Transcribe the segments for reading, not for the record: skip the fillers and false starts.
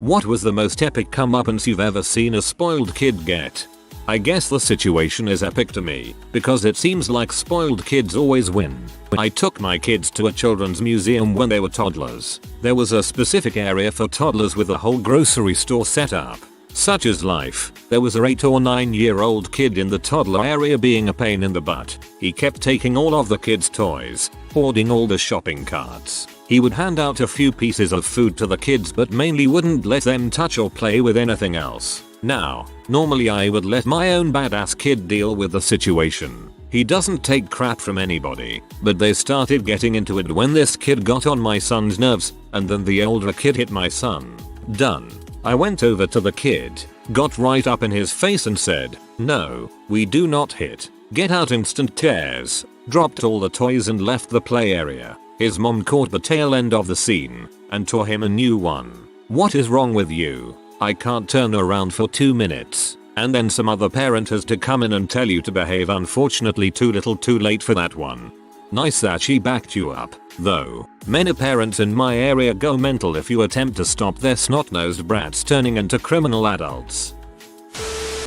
What was the most epic comeuppance you've ever seen a spoiled kid get? I guess the situation is epic to me, because it seems like spoiled kids always win. I took my kids to a children's museum when they were toddlers. There was a specific area for toddlers with a whole grocery store set up. Such is life. There was a 8 or 9-year-old kid in the toddler area being a pain in the butt. He kept taking all of the kids' toys, hoarding all the shopping carts. He would hand out a few pieces of food to the kids but mainly wouldn't let them touch or play with anything else. Now, normally I would let my own badass kid deal with the situation. He doesn't take crap from anybody, but they started getting into it when this kid got on my son's nerves, and then the older kid hit my son. Done. I went over to the kid, got right up in his face and said, "No, we do not hit. Get out instant tears." Dropped all the toys and left the play area. His mom caught the tail end of the scene and tore him a new one. What is wrong with you? I can't turn around for 2 minutes, and then some other parent has to come in and tell you to behave. Unfortunately too little too late for that one. Nice that she backed you up, though. Many parents in my area go mental if you attempt to stop their snot-nosed brats turning into criminal adults.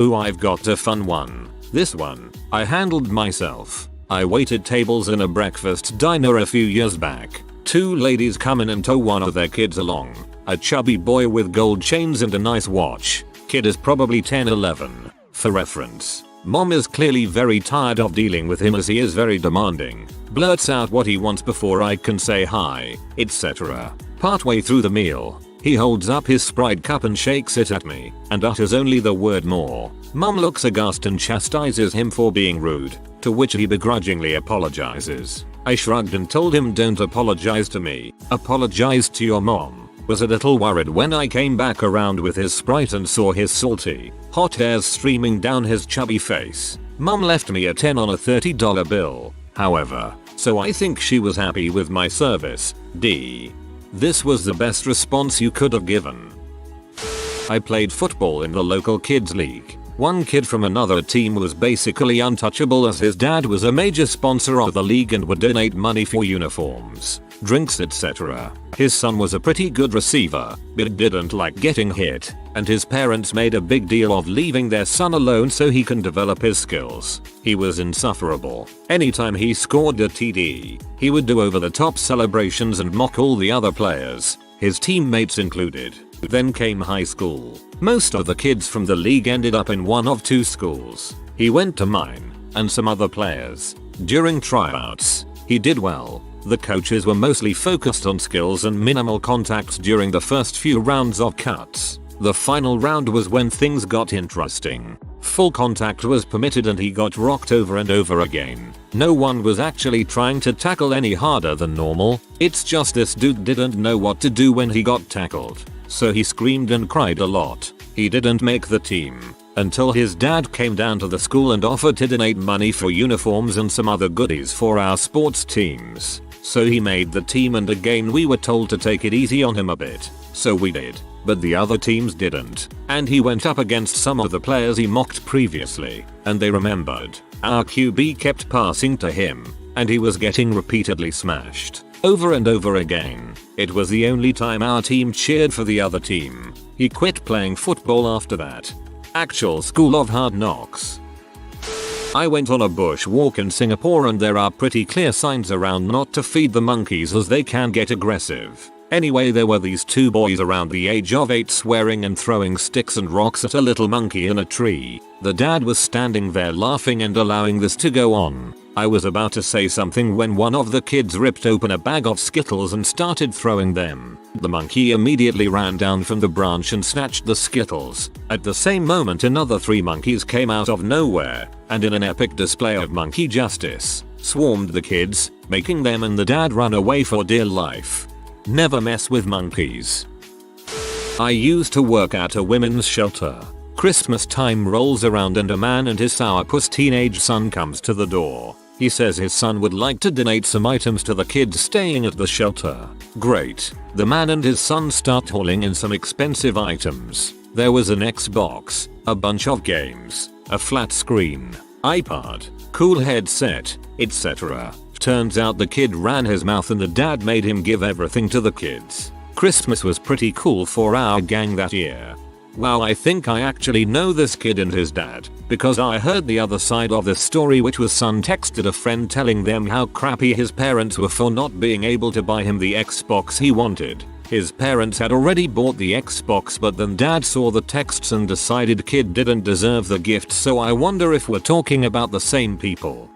Ooh, I've got a fun one. This one, I handled myself. I waited tables in a breakfast diner a few years back. 2 ladies come in and tow one of their kids along. A chubby boy with gold chains and a nice watch. Kid is probably 10-11. For reference, mom is clearly very tired of dealing with him as he is very demanding. Blurts out what he wants before I can say hi, etc. Partway through the meal, he holds up his Sprite cup and shakes it at me and utters only the word "more." Mom looks aghast and chastises him for being rude, to which he begrudgingly apologizes. I shrugged and told him, "Don't apologize to me, apologize to your mom." Was a little worried when I came back around with his Sprite and saw his salty, hot hairs streaming down his chubby face. Mom left me a 10 on a $30 bill, however, so I think she was happy with my service. This was the best response you could have given. I played football in the local kids league. One kid from another team was basically untouchable as his dad was a major sponsor of the league and would donate money for uniforms, drinks, etc. His son was a pretty good receiver, but didn't like getting hit, and his parents made a big deal of leaving their son alone so he can develop his skills. He was insufferable. Anytime he scored a TD, he would do over-the-top celebrations and mock all the other players, his teammates included. Then came high school. Most of the kids from the league ended up in one of 2 schools. He went to mine, and some other players. During tryouts, he did well. The coaches were mostly focused on skills and minimal contacts during the first few rounds of cuts. The final round was when things got interesting. Full contact was permitted and he got rocked over and over again. No one was actually trying to tackle any harder than normal. It's just this dude didn't know what to do when he got tackled. So he screamed and cried a lot. He didn't make the team until his dad came down to the school and offered to donate money for uniforms and some other goodies for our sports teams. So he made the team, and again we were told to take it easy on him a bit. So we did, but the other teams didn't. And he went up against some of the players he mocked previously, and they remembered. Our QB kept passing to him, and he was getting repeatedly smashed. Over and over again. It was the only time our team cheered for the other team. He quit playing football after that. Actual school of hard knocks. I went on a bush walk in Singapore and there are pretty clear signs around not to feed the monkeys as they can get aggressive. Anyway, there were these 2 boys around the age of 8 swearing and throwing sticks and rocks at a little monkey in a tree. The dad was standing there laughing and allowing this to go on. I was about to say something when one of the kids ripped open a bag of Skittles and started throwing them. The monkey immediately ran down from the branch and snatched the Skittles. At the same moment another 3 monkeys came out of nowhere, and in an epic display of monkey justice, swarmed the kids, making them and the dad run away for dear life. Never mess with monkeys. I used to work at a women's shelter. Christmas time rolls around and a man and his sourpuss teenage son comes to the door. He says his son would like to donate some items to the kids staying at the shelter. Great. The man and his son start hauling in some expensive items. There was an Xbox, a bunch of games, a flat screen, iPad, cool headset, etc. Turns out the kid ran his mouth and the dad made him give everything to the kids. Christmas was pretty cool for our gang that year. Wow, I think I actually know this kid and his dad, because I heard the other side of this story, which was son texted a friend telling them how crappy his parents were for not being able to buy him the Xbox he wanted. His parents had already bought the Xbox, but then dad saw the texts and decided kid didn't deserve the gift, so I wonder if we're talking about the same people.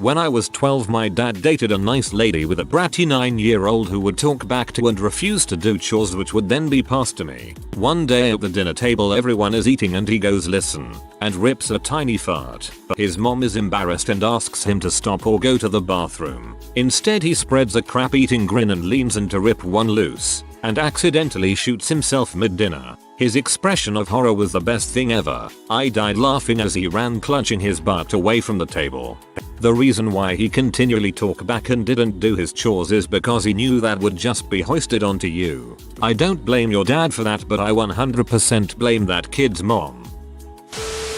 When I was 12, my dad dated a nice lady with a bratty 9-year-old who would talk back to and refuse to do chores, which would then be passed to me. One day at the dinner table, everyone is eating and he goes listen and rips a tiny fart. His mom is embarrassed and asks him to stop or go to the bathroom. Instead he spreads a crap eating grin and leans in to rip one loose and accidentally shoots himself mid-dinner. His expression of horror was the best thing ever. I died laughing as he ran clutching his butt away from the table. The reason why he continually talked back and didn't do his chores is because he knew that would just be hoisted onto you. I don't blame your dad for that, but I 100% blame that kid's mom.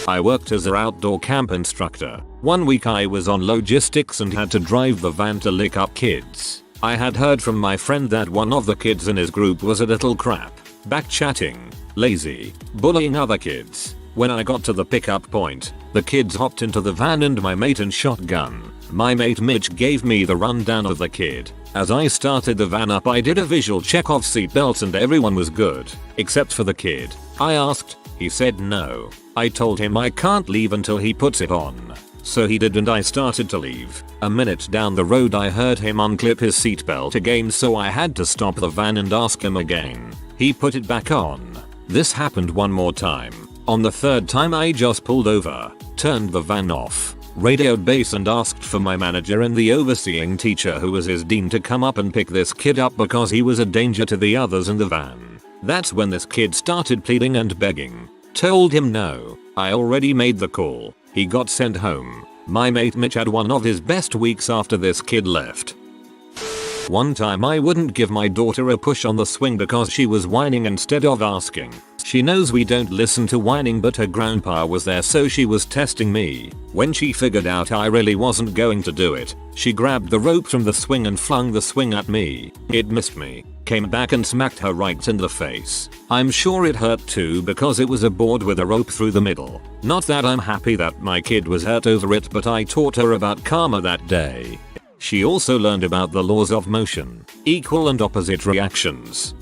I worked as an outdoor camp instructor. One week I was on logistics and had to drive the van to lick up kids. I had heard from my friend that one of the kids in his group was a little crap, backchatting, lazy, bullying other kids. When I got to the pickup point, the kids hopped into the van and my mate and shotgun. My mate Mitch gave me the rundown of the kid. As I started the van up, I did a visual check of seatbelts and everyone was good, except for the kid. I asked, he said no. I told him I can't leave until he puts it on. So he did and I started to leave. A minute down the road I heard him unclip his seatbelt again, so I had to stop the van and ask him again. He put it back on. This happened one more time. On the third time I just pulled over, turned the van off, radioed base and asked for my manager and the overseeing teacher, who was his dean, to come up and pick this kid up because he was a danger to the others in the van. That's when this kid started pleading and begging. Told him no, I already made the call. He got sent home. My mate Mitch had one of his best weeks after this kid left. One time I wouldn't give my daughter a push on the swing because she was whining instead of asking. She knows we don't listen to whining, but her grandpa was there, so she was testing me. When she figured out I really wasn't going to do it, she grabbed the rope from the swing and flung the swing at me. It missed me, came back and smacked her right in the face. I'm sure it hurt too because it was a board with a rope through the middle. Not that I'm happy that my kid was hurt over it, but I taught her about karma that day. She also learned about the laws of motion, equal and opposite reactions.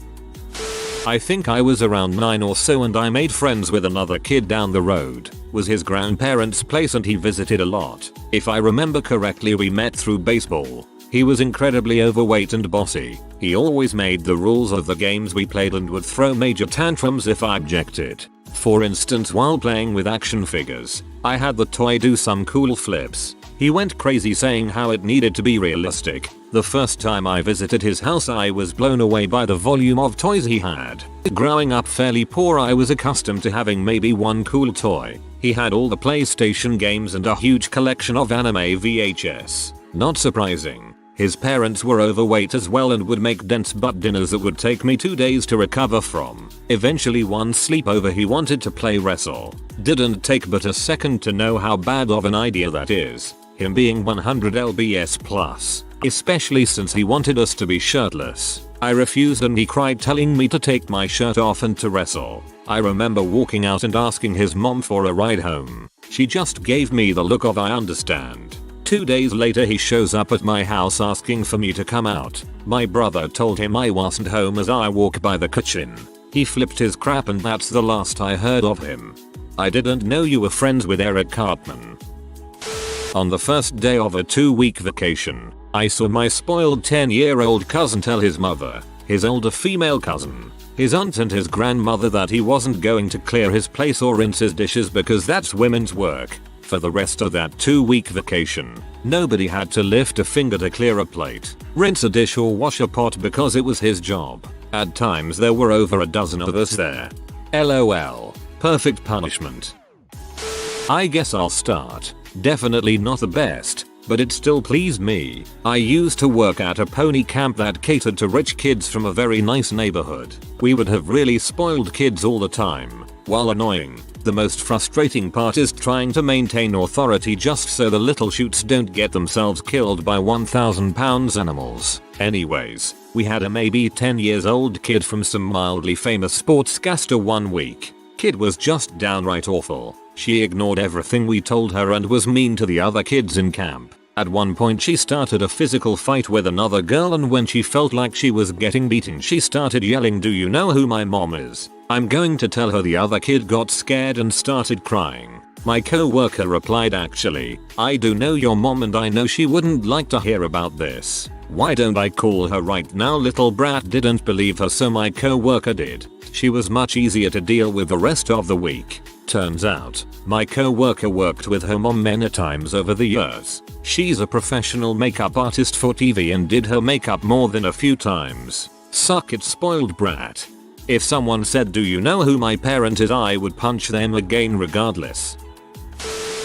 I think I was around 9 or so and I made friends with another kid down the road. Was his grandparents' place and he visited a lot. If I remember correctly, we met through baseball. He was incredibly overweight and bossy. He always made the rules of the games we played and would throw major tantrums if I objected. For instance, while playing with action figures, I had the toy do some cool flips. He went crazy saying how it needed to be realistic. The first time I visited his house I was blown away by the volume of toys he had. Growing up fairly poor, I was accustomed to having maybe one cool toy. He had all the PlayStation games and a huge collection of anime VHS. Not surprising. His parents were overweight as well and would make dense butt dinners that would take me 2 days to recover from. Eventually, one sleepover he wanted to play wrestle. Didn't take but a second to know how bad of an idea that is. Him being 100 lbs plus. Especially since he wanted us to be shirtless. I refused and he cried, telling me to take my shirt off and to wrestle. I remember walking out and asking his mom for a ride home. She just gave me the look of I understand. 2 days later he shows up at my house asking for me to come out. My brother told him I wasn't home as I walk by the kitchen. He flipped his crap and that's the last I heard of him. I didn't know you were friends with Eric Cartman. On the first day of a 2-week vacation, I saw my spoiled 10-year-old cousin tell his mother, his older female cousin, his aunt and his grandmother that he wasn't going to clear his place or rinse his dishes because that's women's work. For the rest of that 2-week vacation, nobody had to lift a finger to clear a plate, rinse a dish or wash a pot because it was his job. At times there were over a dozen of us there. LOL. Perfect punishment. I guess I'll start. Definitely not the best, but it still pleased me. I used to work at a pony camp that catered to rich kids from a very nice neighborhood. We would have really spoiled kids all the time. While annoying, The most frustrating part is trying to maintain authority just so the little shoots don't get themselves killed by 1,000-pound animals. Anyways, we had a maybe 10 years old kid from some mildly famous sportscaster one week. Kid was just downright awful. She ignored everything we told her and was mean to the other kids in camp. At one point she started a physical fight with another girl, and when she felt like she was getting beaten she started yelling, "Do you know who my mom is? I'm going to tell her." The other kid got scared and started crying. My co-worker replied, "Actually, I do know your mom and I know she wouldn't like to hear about this. Why don't I call her right now?" Little brat didn't believe her, so my co-worker did. She was much easier to deal with the rest of the week. Turns out, my co-worker worked with her mom many times over the years. She's a professional makeup artist for TV and did her makeup more than a few times. Suck it, spoiled brat. If someone said, "Do you know who my parent is?" I would punch them again regardless.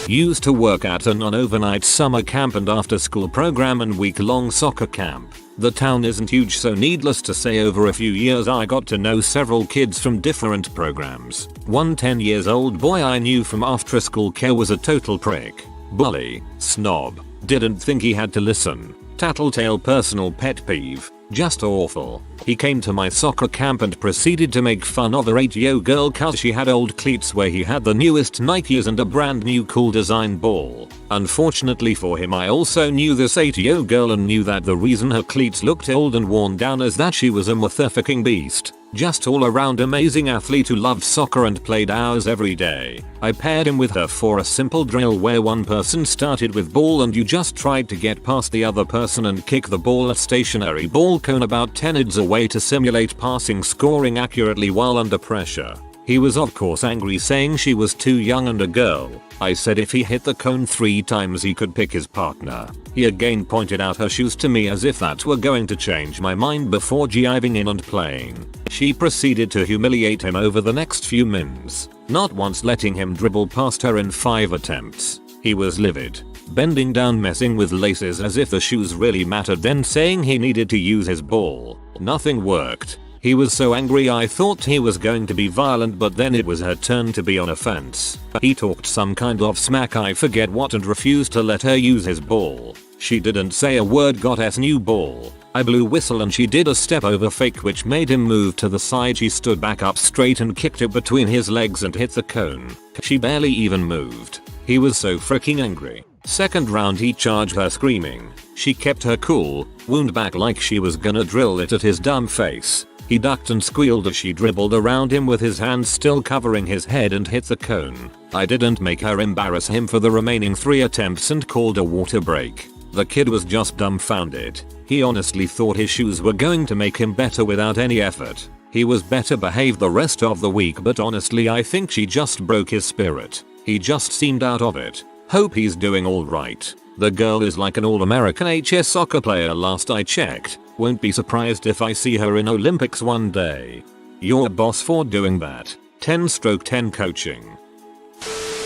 Used to work at an overnight summer camp and after school program and week-long soccer camp. The town isn't huge, so needless to say over a few years I got to know several kids from different programs. One 10 years old boy I knew from after school care was a total prick. Bully, snob, didn't think he had to listen, tattletale, personal pet peeve, just awful. He came to my soccer camp and proceeded to make fun of a 8-year-old girl cause she had old cleats where he had the newest Nikes and a brand new cool design ball. Unfortunately for him, I also knew this 8-year-old girl and knew that the reason her cleats looked old and worn down is that she was a motherfucking beast. Just all around amazing athlete who loved soccer and played hours every day. I paired him with her for a simple drill where one person started with ball and you just tried to get past the other person and kick the ball at stationary ball cone about 10 yards away to simulate passing, scoring accurately while under pressure. He was of course angry, saying she was too young and a girl. I said if he hit the cone 3 times he could pick his partner. He again pointed out her shoes to me as if that were going to change my mind before jiving in and playing. She proceeded to humiliate him over the next few minutes, not once letting him dribble past her in 5 attempts. He was livid, bending down messing with laces as if the shoes really mattered, then saying he needed to use his ball. Nothing worked. He was so angry I thought he was going to be violent, but then it was her turn to be on offense. He talked some kind of smack, I forget what, and refused to let her use his ball. She didn't say a word, got his new ball. I blew whistle and she did a step over fake which made him move to the side. She stood back up straight and kicked it between his legs and hit the cone. She barely even moved. He was so freaking angry. Second round he charged her screaming. She kept her cool, wound back like she was gonna drill it at his dumb face. He ducked and squealed as she dribbled around him with his hands still covering his head and hit the cone. I didn't make her embarrass him for the remaining 3 attempts and called a water break. The kid was just dumbfounded. He honestly thought his shoes were going to make him better without any effort. He was better behaved the rest of the week, but honestly I think she just broke his spirit. He just seemed out of it. Hope he's doing alright. The girl is like an all-American HS soccer player last I checked. Won't be surprised if I see her in Olympics one day. You're a boss for doing that. 10/10 coaching.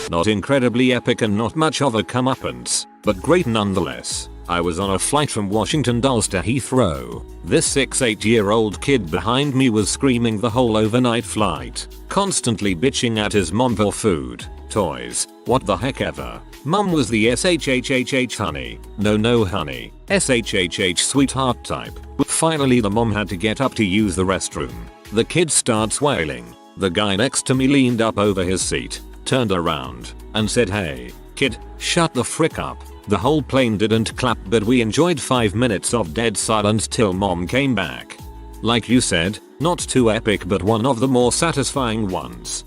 Not incredibly epic and not much of a comeuppance, but great nonetheless. I was on a flight from Washington Dulles to Heathrow. This 6-8-year-old kid behind me was screaming the whole overnight flight, constantly bitching at his mom for food, toys, what the heck ever. Mom was the SHHHH honey, no honey, SHHH sweetheart type. Finally the mom had to get up to use the restroom. The kid starts wailing. The guy next to me leaned up over his seat, turned around, and said, "Hey, kid, shut the frick up." The whole plane didn't clap, but we enjoyed 5 minutes of dead silence till mom came back. Like you said, not too epic, but one of the more satisfying ones.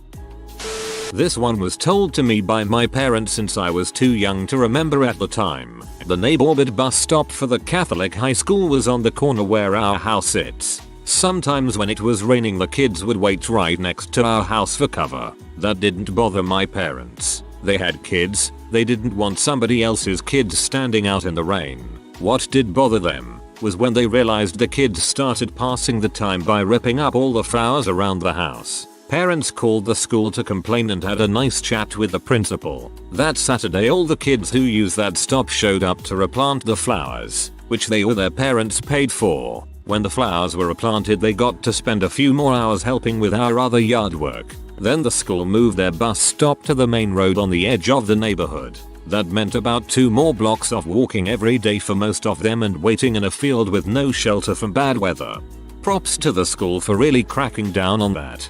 This one was told to me by my parents since I was too young to remember at the time. The neighborhood bus stop for the Catholic high school was on the corner where our house sits. Sometimes when it was raining the kids would wait right next to our house for cover. That didn't bother my parents. They had kids, they didn't want somebody else's kids standing out in the rain. What did bother them was when they realized the kids started passing the time by ripping up all the flowers around the house. Parents called the school to complain and had a nice chat with the principal. That Saturday all the kids who used that stop showed up to replant the flowers, which they or their parents paid for. When the flowers were replanted they got to spend a few more hours helping with our other yard work. Then the school moved their bus stop to the main road on the edge of the neighborhood. That meant about 2 more blocks of walking every day for most of them and waiting in a field with no shelter from bad weather. Props to the school for really cracking down on that.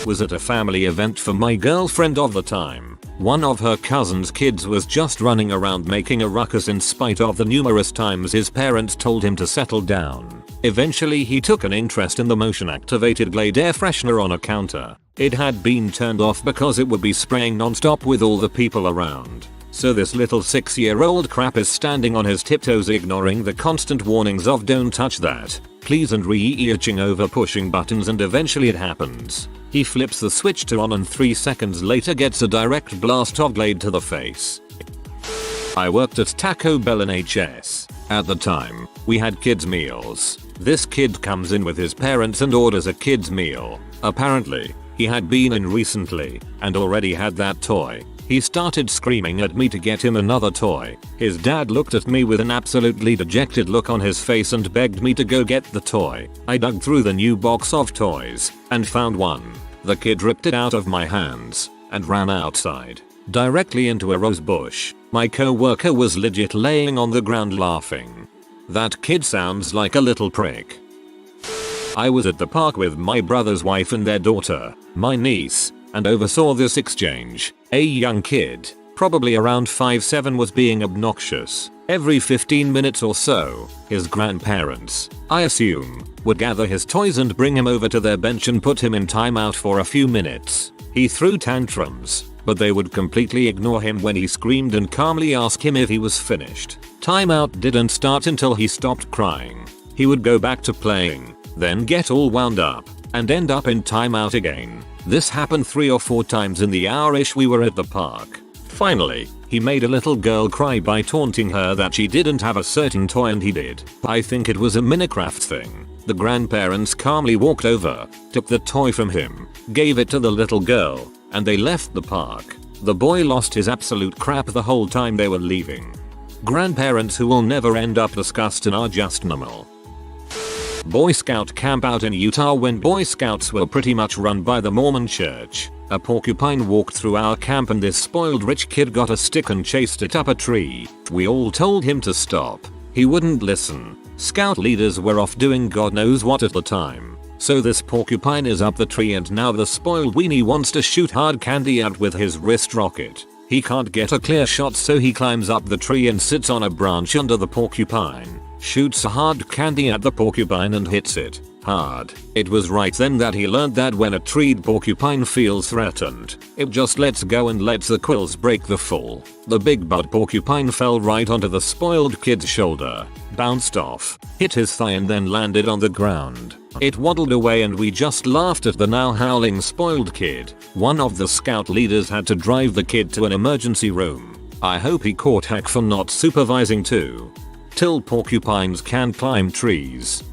Was at a family event for my girlfriend of the time. One of her cousin's kids was just running around making a ruckus in spite of the numerous times his parents told him to settle down. Eventually he took an interest in the motion activated Glade air freshener on a counter. It had been turned off because it would be spraying non-stop with all the people around. So this little 6-year-old crap is standing on his tiptoes ignoring the constant warnings of don't touch that, please, and reaching over pushing buttons, and eventually it happens. He flips the switch to on and 3 seconds later gets a direct blast of Glade to the face. I worked at Taco Bell in HS. At the time, we had kids meals. This kid comes in with his parents and orders a kid's meal. Apparently, he had been in recently and already had that toy. He started screaming at me to get him another toy. His dad looked at me with an absolutely dejected look on his face and begged me to go get the toy. I dug through the new box of toys and found one. The kid ripped it out of my hands and ran outside, directly into a rose bush. My co-worker was legit laying on the ground laughing. That kid sounds like a little prick. I was at the park with my brother's wife and their daughter, my niece, and oversaw this exchange. A young kid, probably around 5'7", was being obnoxious. Every 15 minutes or so, his grandparents, I assume, would gather his toys and bring him over to their bench and put him in timeout for a few minutes. He threw tantrums, but they would completely ignore him when he screamed and calmly ask him if he was finished. Timeout didn't start until he stopped crying. He would go back to playing, then get all wound up, and end up in timeout again. This happened 3 or 4 times in the hour-ish we were at the park. Finally, he made a little girl cry by taunting her that she didn't have a certain toy and he did. I think it was a Minecraft thing. The grandparents calmly walked over, took the toy from him, gave it to the little girl, and they left the park. The boy lost his absolute crap the whole time they were leaving. Grandparents who will never end up discussed and are just normal. Boy Scout camp out in Utah. When Boy Scouts were pretty much run by the Mormon church, a porcupine walked through our camp and this spoiled rich kid got a stick and chased it up a tree. We all told him to stop. He wouldn't listen. Scout leaders were off doing God knows what at the time. So this porcupine is up the tree and now the spoiled weenie wants to shoot hard candy out with his wrist rocket. He can't get a clear shot, so he climbs up the tree and sits on a branch under the porcupine. Shoots hard candy at the porcupine and hits it hard. It was right then that he learned that when a treed porcupine feels threatened, it just lets go and lets the quills break the fall. The big bud porcupine fell right onto the spoiled kid's shoulder, bounced off, hit his thigh and then landed on the ground. It waddled away and we just laughed at the now howling spoiled kid. One of the scout leaders had to drive the kid to an emergency room. I hope he caught heck for not supervising too. Till porcupines can climb trees.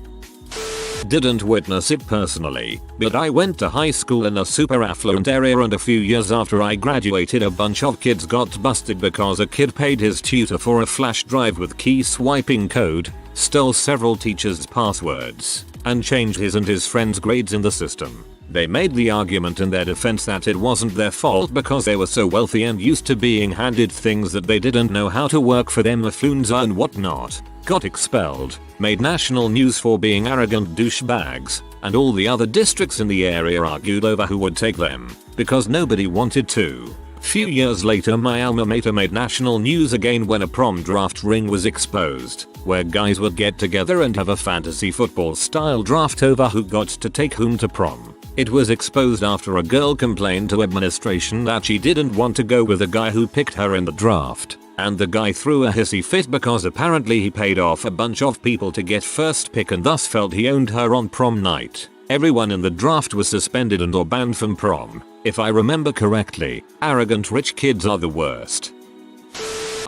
Didn't witness it personally, but I went to high school in a super affluent area and a few years after I graduated a bunch of kids got busted because a kid paid his tutor for a flash drive with key swiping code, stole several teachers' passwords, and changed his and his friends' grades in the system. They made the argument in their defense that it wasn't their fault because they were so wealthy and used to being handed things that they didn't know how to work for them, Affluenza and whatnot. Got expelled, made national news for being arrogant douchebags, and all the other districts in the area argued over who would take them, because nobody wanted to. Few years later my alma mater made national news again when a prom draft ring was exposed, where guys would get together and have a fantasy football style draft over who got to take whom to prom. It was exposed after a girl complained to administration that she didn't want to go with a guy who picked her in the draft, and the guy threw a hissy fit because apparently he paid off a bunch of people to get first pick and thus felt he owned her on prom night. Everyone in the draft was suspended and or banned from prom. If I remember correctly, arrogant rich kids are the worst.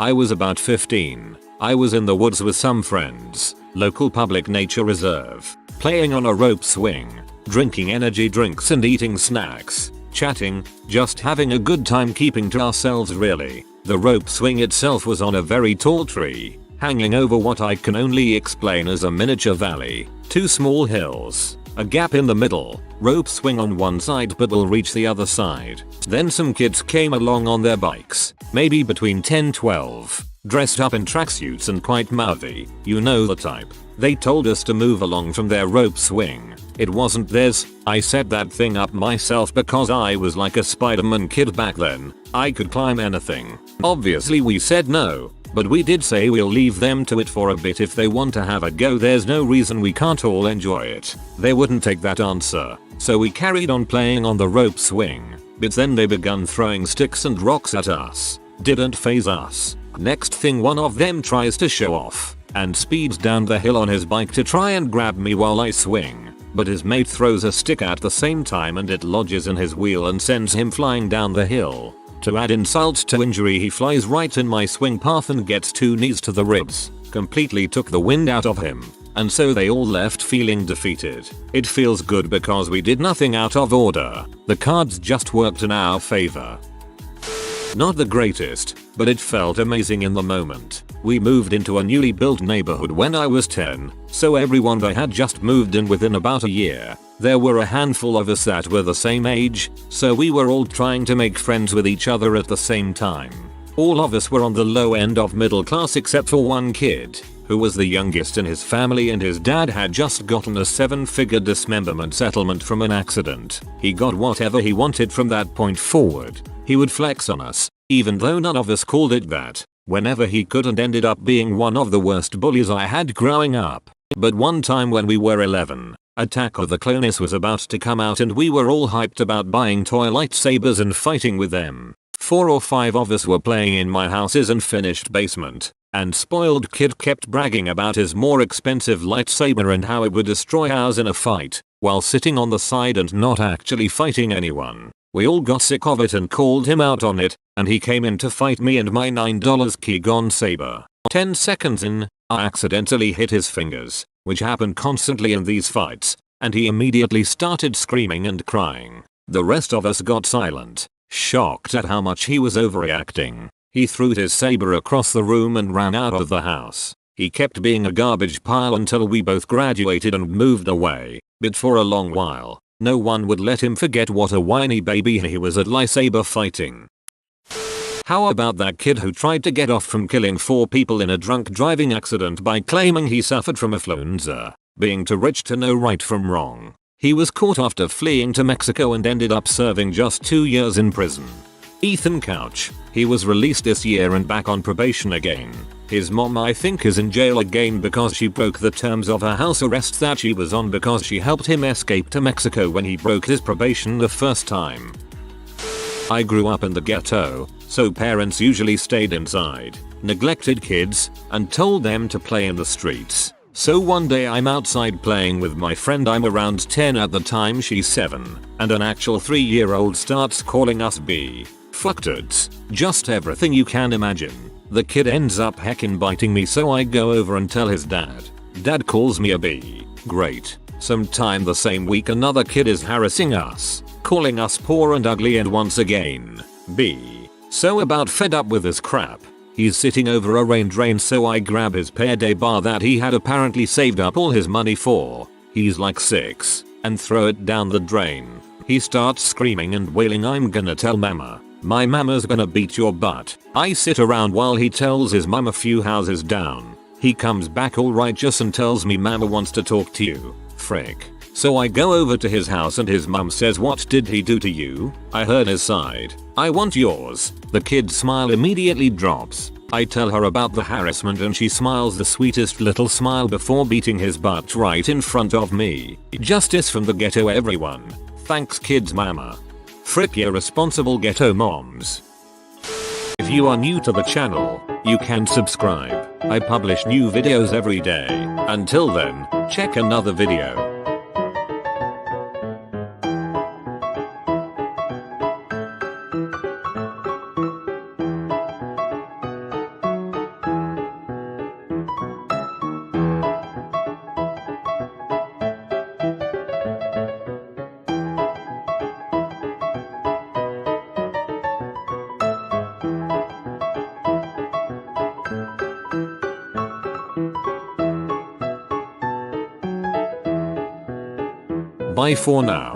I was about 15. I was in the woods with some friends, local public nature reserve, playing on a rope swing, drinking energy drinks and eating snacks, chatting, just having a good time keeping to ourselves really. The rope swing itself was on a very tall tree, hanging over what I can only explain as a miniature valley, 2 small hills, A gap in the middle, rope swing on one side but will reach the other side. Then some kids came along on their bikes, maybe between 10-12, dressed up in tracksuits and quite mouthy, you know the type. They told us to move along from their rope swing. It wasn't theirs. I set that thing up myself because I was like a Spider-Man kid back then. I could climb anything. Obviously we said no, but we did say we'll leave them to it for a bit if they want to have a go. There's no reason we can't all enjoy it. They wouldn't take that answer, so we carried on playing on the rope swing. But then they begun throwing sticks and rocks at us. Didn't faze us. Next thing, one of them tries to show off and speeds down the hill on his bike to try and grab me while I swing. But his mate throws a stick at the same time and it lodges in his wheel and sends him flying down the hill. To add insult to injury, he flies right in my swing path and gets 2 knees to the ribs. Completely took the wind out of him. And so they all left feeling defeated. It feels good because we did nothing out of order. The cards just worked in our favor. Not the greatest, but it felt amazing in the moment. We moved into a newly built neighborhood when I was 10, so everyone there had just moved in within about a year. There were a handful of us that were the same age, so we were all trying to make friends with each other at the same time. All of us were on the low end of middle class except for one kid, who was the youngest in his family, and his dad had just gotten a 7-figure dismemberment settlement from an accident. He got whatever he wanted from that point forward. He would flex on us, even though none of us called it that, whenever he could, and ended up being one of the worst bullies I had growing up. But one time when we were 11, Attack of the Clones was about to come out and we were all hyped about buying toy lightsabers and fighting with them. 4 or 5 of us were playing in my house's unfinished basement, and spoiled kid kept bragging about his more expensive lightsaber and how it would destroy ours in a fight, while sitting on the side and not actually fighting anyone. We all got sick of it and called him out on it, and he came in to fight me and my $9 Keygon saber. 10 seconds in, I accidentally hit his fingers, which happened constantly in these fights, and he immediately started screaming and crying. The rest of us got silent, shocked at how much he was overreacting. He threw his saber across the room and ran out of the house. He kept being a garbage pile until we both graduated and moved away, but for a long while, no one would let him forget what a whiny baby he was at lightsaber fighting. How about that kid who tried to get off from killing 4 people in a drunk driving accident by claiming he suffered from Affluenza, being too rich to know right from wrong? He was caught after fleeing to Mexico and ended up serving just 2 years in prison. Ethan Couch. He was released this year and back on probation again. His mom, I think, is in jail again because she broke the terms of her house arrest that she was on because she helped him escape to Mexico when he broke his probation the first time. I grew up in the ghetto, so parents usually stayed inside, neglected kids, and told them to play in the streets. So one day I'm outside playing with my friend. I'm around 10 at the time, she's 7, and an actual 3-year-old starts calling us fucktards, just everything you can imagine. The kid ends up heckin' biting me, so I go over and tell his dad. Dad calls me a B. Great. Sometime the same week another kid is harassing us, calling us poor and ugly, and once again, B. So about fed up with this crap, he's sitting over a rain drain, so I grab his payday bar that he had apparently saved up all his money for. He's like 6, and throw it down the drain. He starts screaming and wailing, "I'm gonna tell mama. My mama's gonna beat your butt." I sit around while he tells his mum a few houses down. He comes back all righteous and tells me mama wants to talk to you. Frick. So I go over to his house and his mum says, "What did he do to you?" I heard his side. "I want yours." The kid's smile immediately drops. I tell her about the harassment and she smiles the sweetest little smile before beating his butt right in front of me. Justice from the ghetto, everyone. Thanks kids mama. Frick your responsible ghetto moms. If you are new to the channel, you can subscribe. I publish new videos every day. Until then, check another video. Bye for now.